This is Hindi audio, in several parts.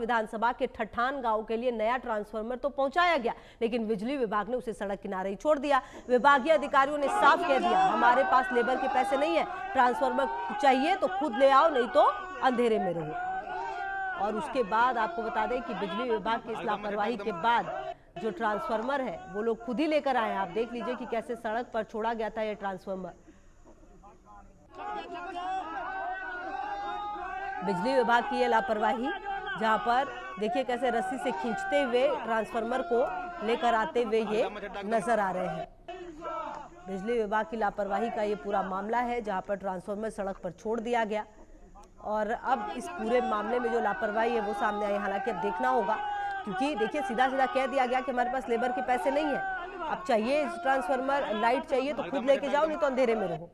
विधानसभा के ठठान गांव के लिए नया ट्रांसफार्मर तो पहुंचाया गया, लेकिन बिजली विभाग ने उसे सड़क किनारे ही छोड़ दिया। विभागीय अधिकारियों ने साफ कह दिया, हमारे पास लेबर के पैसे नहीं है, ट्रांसफार्मर चाहिए तो खुद ले आओ, नहीं तो अंधेरे में रहो। और उसके बाद आपको बता दें कि बिजली विभाग की इस लापरवाही के बाद जो ट्रांसफार्मर है वो लोग खुद ही लेकर आए। आप देख लीजिए कि कैसे सड़क पर छोड़ा गया था ये ट्रांसफार्मर। बिजली विभाग की ये लापरवाही, जहां पर देखिए कैसे रस्सी से खींचते हुए ट्रांसफार्मर को लेकर आते हुए ये नजर आ रहे हैं। बिजली विभाग की लापरवाही का ये पूरा मामला है, जहां पर ट्रांसफार्मर सड़क पर छोड़ दिया गया। और अब इस पूरे मामले में जो लापरवाही है वो सामने आई। हालांकि अब देखना होगा, क्योंकि देखिए सीधा सीधा कह दिया गया कि हमारे पास लेबर के पैसे नहीं है, अब चाहिए ट्रांसफार्मर, लाइट चाहिए तो खुद लेके जाओ, नहीं तो अंधेरे में रहो।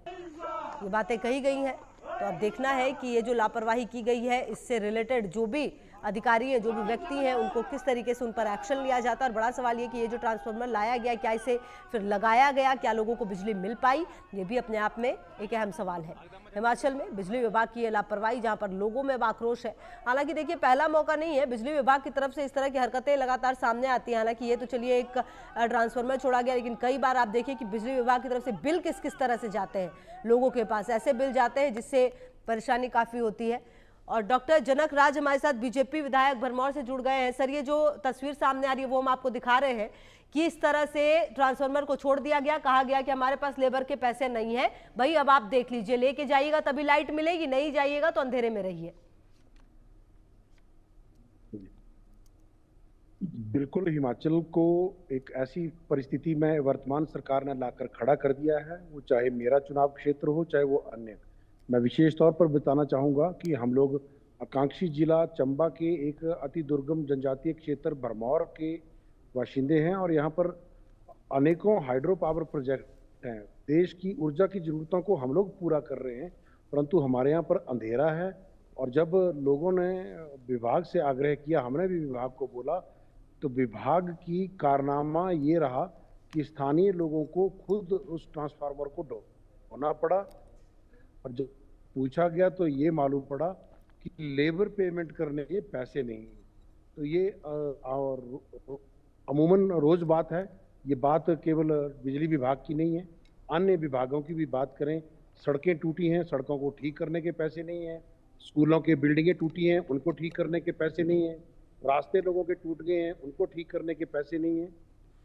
ये बातें कही गई हैं। तो अब देखना है कि ये जो लापरवाही की गई है, इससे रिलेटेड जो भी अधिकारी है, जो भी व्यक्ति हैं, उनको किस तरीके से उन पर एक्शन लिया जाता है। और बड़ा सवाल ये कि ये जो ट्रांसफार्मर लाया गया, क्या इसे फिर लगाया गया, क्या लोगों को बिजली मिल पाई, ये भी अपने आप में एक अहम सवाल है। हिमाचल में बिजली विभाग की ये लापरवाही, जहां पर लोगों में आक्रोश है। हालांकि देखिए पहला मौका नहीं है, बिजली विभाग की तरफ से इस तरह की हरकतें लगातार सामने आती हैं। हालांकि ये तो चलिए एक ट्रांसफार्मर छोड़ा गया, लेकिन कई बार आप देखिए कि बिजली विभाग की तरफ से बिल किस किस तरह से जाते हैं लोगों के पास। ऐसे बिल जाते हैं जिससे परेशानी काफी होती है। और डॉक्टर जनक राज हमारे साथ बीजेपी विधायक भरमौर से जुड़ गए हैं। सर, ये जो तस्वीर सामने आ रही है वो हम आपको दिखा रहे हैं कि इस तरह से ट्रांसफार्मर को छोड़ दिया गया, कहा गया कि हमारे पास लेबर के पैसे नहीं है, भाई अब आप देख लीजिए, लेके जाइएगा तभी लाइट मिलेगी, नहीं जाइएगा तो अंधेरे में रहिए। बिल्कुल, हिमाचल को एक ऐसी परिस्थिति में वर्तमान सरकार ने लाकर खड़ा कर दिया है, वो चाहे मेरा चुनाव क्षेत्र हो चाहे वो अन्य। मैं विशेष तौर पर बताना चाहूँगा कि हम लोग आकांक्षी जिला चंबा के एक अति दुर्गम जनजातीय क्षेत्र भरमौर के बाशिंदे हैं और यहाँ पर अनेकों हाइड्रो पावर प्रोजेक्ट हैं। देश की ऊर्जा की ज़रूरतों को हम लोग पूरा कर रहे हैं, परंतु हमारे यहाँ पर अंधेरा है। और जब लोगों ने विभाग से आग्रह किया, हमने भी विभाग को बोला, तो विभाग की कारनामा ये रहा कि स्थानीय लोगों को खुद उस ट्रांसफार्मर को ढोना पड़ा। और जब पूछा गया तो ये मालूम पड़ा कि लेबर पेमेंट करने के पैसे नहीं। तो ये अमूमन रोज बात है। ये बात केवल बिजली विभाग की नहीं है, अन्य विभागों की भी बात करें। सड़कें टूटी हैं, सड़कों को ठीक करने के पैसे नहीं हैं। स्कूलों के बिल्डिंगें टूटी हैं, उनको ठीक करने के पैसे नहीं हैं। रास्ते लोगों के टूट गए हैं, उनको ठीक करने के पैसे नहीं हैं।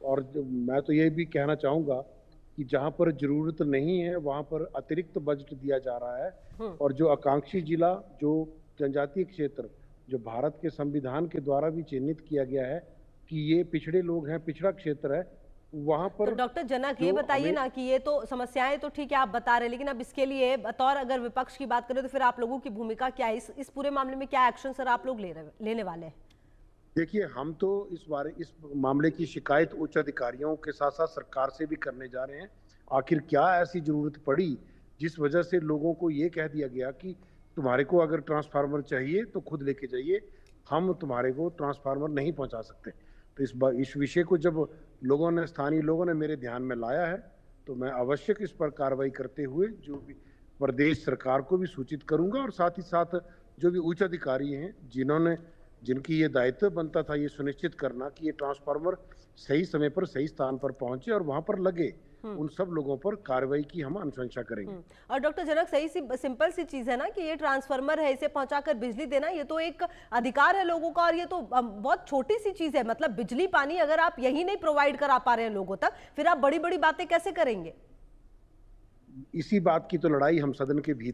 और मैं तो ये भी कहना चाहूँगा कि जहाँ पर जरूरत नहीं है वहाँ पर अतिरिक्त बजट दिया जा रहा है। और जो आकांक्षी जिला, जो जनजातीय क्षेत्र, जो भारत के संविधान के द्वारा भी चिन्हित किया गया है कि ये पिछड़े लोग हैं, पिछड़ा क्षेत्र है, वहाँ पर तो डॉक्टर जनक ये बताइए ना कि ये तो समस्याएं तो ठीक है आप बता रहे हैं, लेकिन अब इसके लिए बतौर अगर विपक्ष की बात करें तो फिर आप लोगों की भूमिका क्या है इस पूरे मामले में? क्या एक्शन सर आप लोग लेने वाले हैं? देखिए, हम तो इस मामले की शिकायत उच्च अधिकारियों के साथ साथ सरकार से भी करने जा रहे हैं। आखिर क्या ऐसी जरूरत पड़ी जिस वजह से लोगों को ये कह दिया गया कि तुम्हारे को अगर ट्रांसफार्मर चाहिए तो खुद लेके जाइए, हम तुम्हारे को ट्रांसफार्मर नहीं पहुंचा सकते। तो इस विषय को जब स्थानीय लोगों ने मेरे ध्यान में लाया है, तो मैं आवश्यक इस पर कार्रवाई करते हुए जो भी प्रदेश सरकार को भी सूचित करूंगा। और साथ ही साथ जो भी उच्च अधिकारी हैं, जिनकी ये दायित्व बनता था ये सुनिश्चित करना कि ये ट्रांसफार्मर सही समय पर सही स्थान पर पहुंचे और वहां पर लगे, उन सब लोगों पर कार्रवाई की हम अनुशंसा करेंगे। और डॉक्टर जनक, सिंपल सी चीज है ना कि ये ट्रांसफार्मर है, इसे पहुंचाकर बिजली देना, ये तो एक अधिकार है लोगों का। और ये तो बहुत छोटी सी चीज है, मतलब बिजली पानी अगर आप यही नहीं प्रोवाइड करा पा रहे हैं लोगों तक, फिर आप बड़ी बड़ी बातें कैसे करेंगे? इसी बात की तो लड़ाई हम सदन के भीतर